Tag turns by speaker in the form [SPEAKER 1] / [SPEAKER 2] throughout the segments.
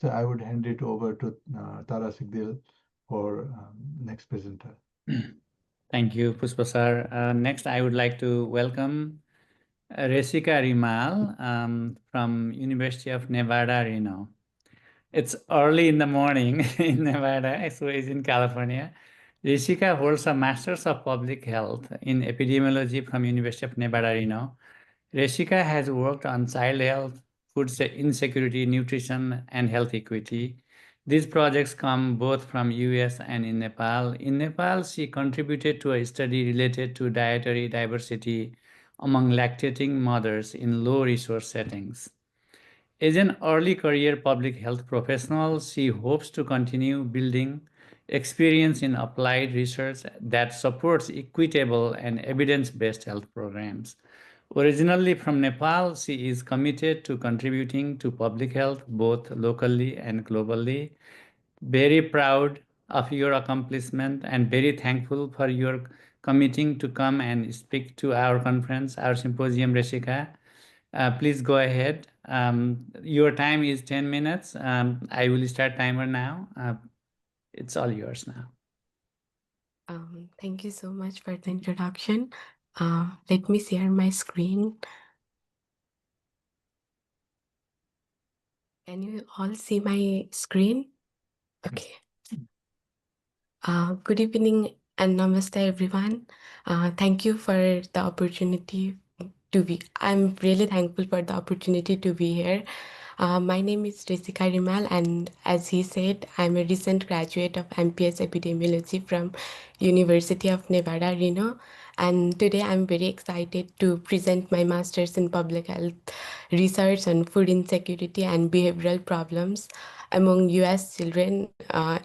[SPEAKER 1] So I would hand it over to Tara Sigdil for next presenter.
[SPEAKER 2] Thank you, Pushpa sir. Next, I would like to welcome Reshika Rimal from University of Nevada, Reno. It's early in the morning in Nevada, so it's in California. Reshika holds a Master's of Public Health in Epidemiology from University of Nevada, Reno. Reshika has worked on child health, insecurity, nutrition, and health equity. These projects come both from US and in Nepal. In Nepal, she contributed to a study related to dietary diversity among lactating mothers in low-resource settings. As an early career public health professional, she hopes to continue building experience in applied research that supports equitable and evidence-based health programs. Originally from Nepal, she is committed to contributing to public health both locally and globally. Very proud of your accomplishment and very thankful for your committing to come and speak to our conference, our symposium, Reshika. Please go ahead. Your time is 10 minutes. I will start timer now. It's all yours now.
[SPEAKER 3] Thank you so much for the introduction. Let me share my screen. Can you all see my screen? Okay. Good evening and namaste, everyone. Thank you for the opportunity to be. I'm really thankful for the opportunity to be here. My name is Reshika Rimal, and as he said, I'm a recent graduate of MPS Epidemiology from University of Nevada, Reno. And today I'm very excited to present my master's in public health research on food insecurity and behavioral problems among US children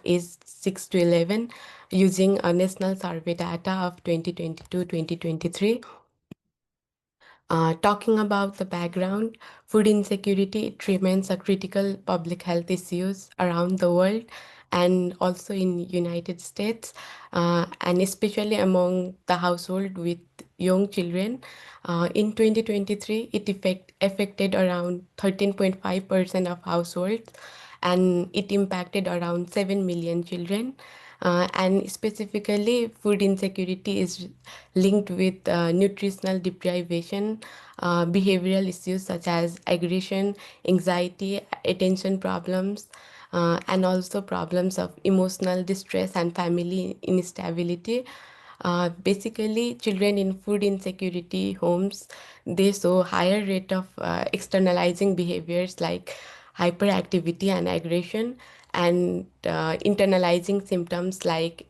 [SPEAKER 3] aged 6 to 11 using a national survey data of 2022-2023. Talking about the background, food insecurity, it remains a critical public health issues around the world and also in United States, and especially among the household with young children. In 2023, it affected around 13.5% of households, and it impacted around 7 million children. And specifically, food insecurity is linked with nutritional deprivation, behavioral issues such as aggression, anxiety, attention problems, and also problems of emotional distress and family instability. Basically, children in food insecurity homes, they show higher rate of externalizing behaviors like hyperactivity and aggression, and internalizing symptoms like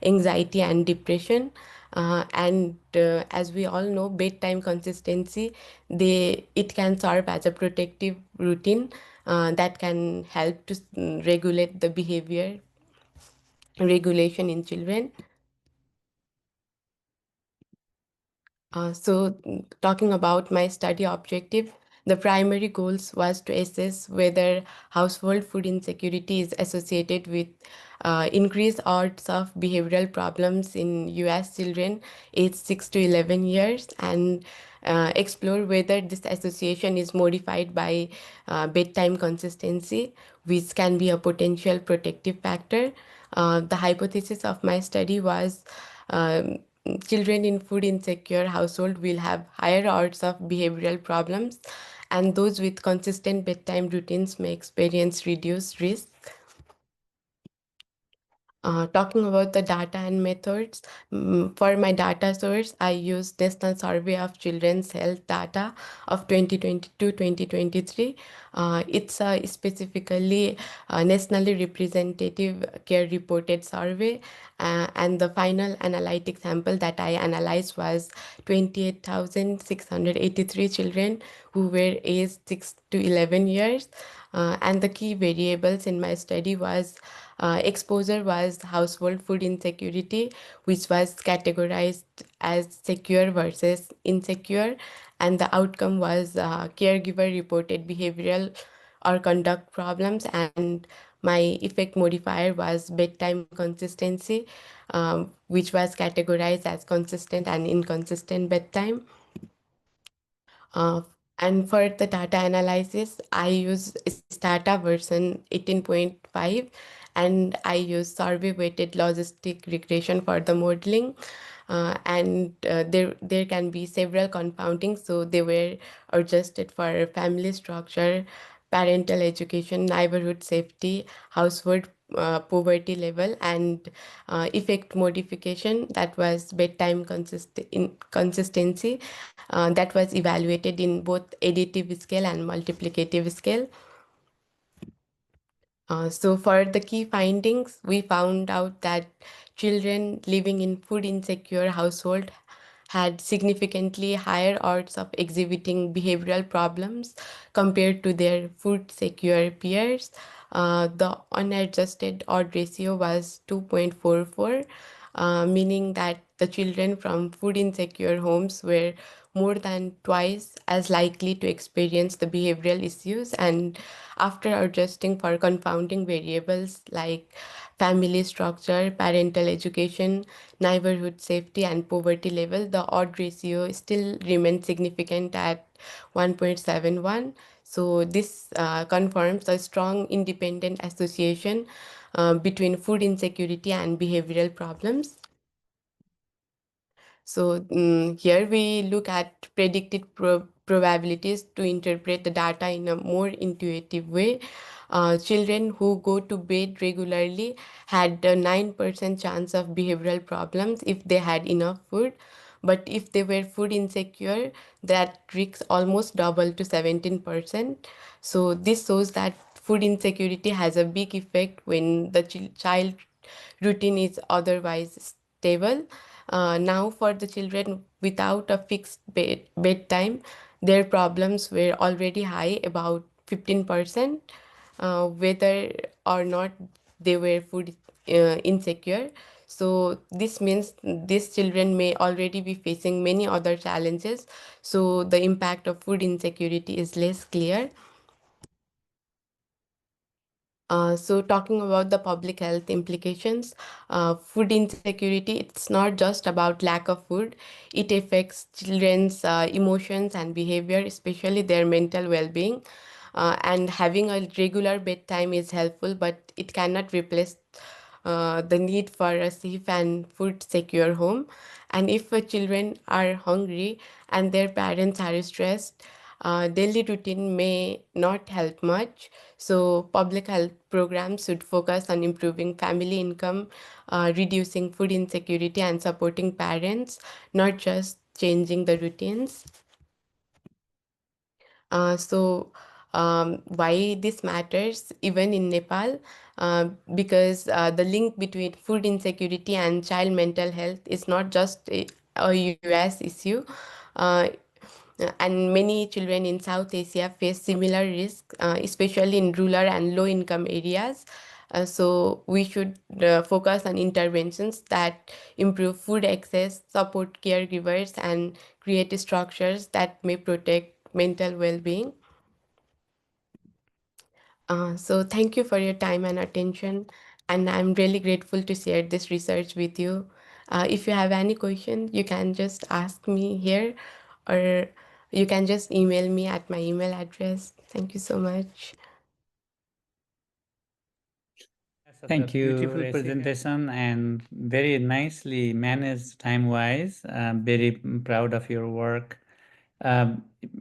[SPEAKER 3] anxiety and depression. And as we all know, bedtime consistency, it can serve as a protective routine that can help to regulate the behavior regulation in children. Talking about my study objective, the primary goals was to assess whether household food insecurity is associated with increased odds of behavioral problems in US children aged 6 to 11 years, and explore whether this association is modified by bedtime consistency, which can be a potential protective factor. The hypothesis of my study was um, children in food insecure household will have higher odds of behavioral problems, and those with consistent bedtime routines may experience reduced risk. Talking about the data and methods, for my data source, I used National Survey of Children's Health data of 2022-2023. It's a specifically nationally representative care reported survey, and the final analytic sample that I analyzed was 28,683 children who were aged 6 to 11 years. And the key variables in my study was exposure was household food insecurity, which was categorized as secure versus insecure, and the outcome was caregiver reported behavioral or conduct problems, and my effect modifier was bedtime consistency, which was categorized as consistent and inconsistent bedtime. And for the data analysis, I use Stata version 18.5, and I use survey weighted logistic regression for the modeling. There can be several confounding, so they were adjusted for family structure, parental education, neighborhood safety, household poverty level, and effect modification, that was bedtime consistency, that was evaluated in both additive scale and multiplicative scale. So for the key findings, we found out that children living in food insecure household had significantly higher odds of exhibiting behavioral problems compared to their food secure peers. The unadjusted odd ratio was 2.44, meaning that the children from food insecure homes were more than twice as likely to experience the behavioral issues. And after adjusting for confounding variables like family structure, parental education, neighborhood safety, and poverty level, the odd ratio still remains significant at 1.71. So this confirms a strong independent association between food insecurity and behavioral problems. So here we look at predicted probabilities to interpret the data in a more intuitive way. Children who go to bed regularly had a 9% chance of behavioral problems if they had enough food. But if they were food insecure, that risk almost doubled to 17%. So this shows that food insecurity has a big effect when the child routine is otherwise stable. Now, for the children without a fixed bedtime, their problems were already high, about 15%, whether or not they were food insecure. So this means these children may already be facing many other challenges. So the impact of food insecurity is less clear. So talking about the public health implications, food insecurity, it's not just about lack of food. It affects children's emotions and behavior, especially their mental well-being. And having a regular bedtime is helpful, but it cannot replace the need for a safe and food secure home. And if children are hungry and their parents are stressed, daily routine may not help much. So public health programs should focus on improving family income, reducing food insecurity, and supporting parents, not just changing the routines. Why this matters even in Nepal, because the link between food insecurity and child mental health is not just a US issue. Uh, and many children in South Asia face similar risks, especially in rural and low income areas. So we should focus on interventions that improve food access, support caregivers, and create structures that may protect mental well-being. So thank you for your time and attention, and I'm really grateful to share this research with you. If you have any question, you can just ask me here, or you can just email me at my email address. Thank you so much.
[SPEAKER 2] Thank you. Beautiful presentation and very nicely managed time-wise. Very proud of your work.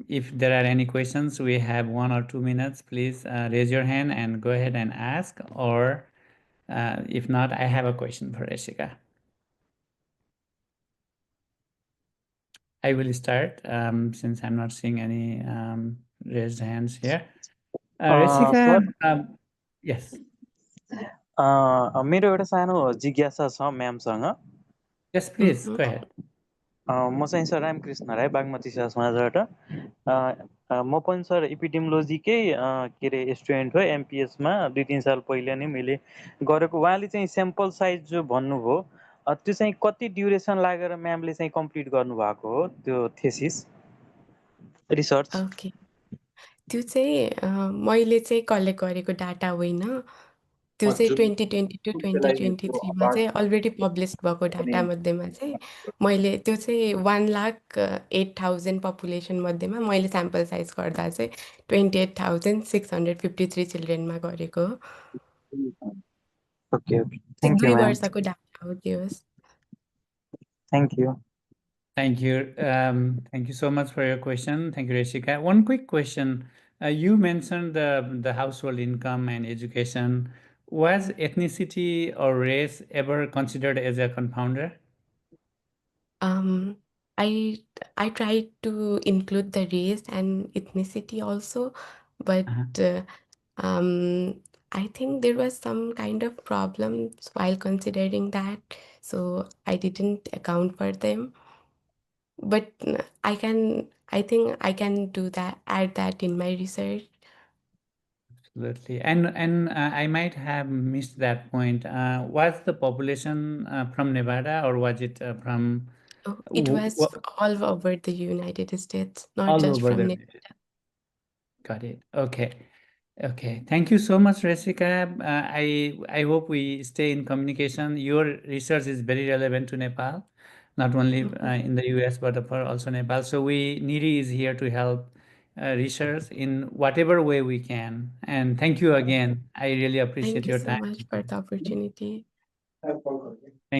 [SPEAKER 2] If there are any questions, we have 1 or 2 minutes. Please raise your hand and go ahead and ask. Or if not, I have a question for Reshika. I will start since I'm not seeing any raised hands here. Reshika, yes.
[SPEAKER 4] मेरो एउटा सानो जिज्ञासा छ म्यामसँग।
[SPEAKER 2] Yes, please go ahead.
[SPEAKER 4] म चाहिँ sir Ramakrishna राई, बागमती समाजबाट। म पनि सर एपिडेमियोलोजीकै के अरे स्टुडेन्ट हो। एमपिएसमा 2-3 साल पहिला नै मैले गरेको। उहाँले चाहिँ स्याम्पल साइज जो भन्नुभयो त्यो चाहिँ कति ड्युरेसन लागेर म्यामले चाहिँ कम्प्लिट गर्नुभएको हो त्यो थेसिस रिसर्च?
[SPEAKER 3] ओके, त्यो चाहिँ मैले चाहिँ कलेक्ट गरेको डाटा होइन। त्यो चाहिँ 2022-2023 चाहिँ अलरेडी पब्लिस भएको डाटा मध्येमा चाहिँ मैले त्यो चाहिँ 1,08,000 पपुलेसन मध्येमा मैले स्याम्पल साइज गर्दा चाहिँ 28,653 चिल्ड्रेनमा गरेको हो।
[SPEAKER 4] ओके
[SPEAKER 3] चाहिँ
[SPEAKER 4] थ्याङ्क यू
[SPEAKER 3] 2
[SPEAKER 4] म्याम
[SPEAKER 3] वर्षको डाटा हो त्यो।
[SPEAKER 4] Thank you
[SPEAKER 2] Thank you. Thank you so much for your question. Thank you, Reshika. One quick question. You mentioned the household income and education. Was ethnicity or race ever considered as a confounder?
[SPEAKER 3] I tried to include the race and ethnicity also, but I think there was some kind of problems while considering that, so I didn't account for them. But I think I can do that, add that in my research.
[SPEAKER 2] Absolutely. And I might have missed that point. Was the population from Nevada or was it from
[SPEAKER 3] Oh, it was all over the United States, not
[SPEAKER 2] all
[SPEAKER 3] just
[SPEAKER 2] over
[SPEAKER 3] from
[SPEAKER 2] the
[SPEAKER 3] Nevada.
[SPEAKER 2] Got it. Okay. Okay. Thank you so much, Reshika. I hope we stay in communication. Your research is very relevant to Nepal, not only in the US, but for also Nepal. So NIRI is here to help research in whatever way we can. And thank you again. I really appreciate
[SPEAKER 3] Thank you
[SPEAKER 2] your
[SPEAKER 3] so
[SPEAKER 2] time.
[SPEAKER 3] much for the opportunity.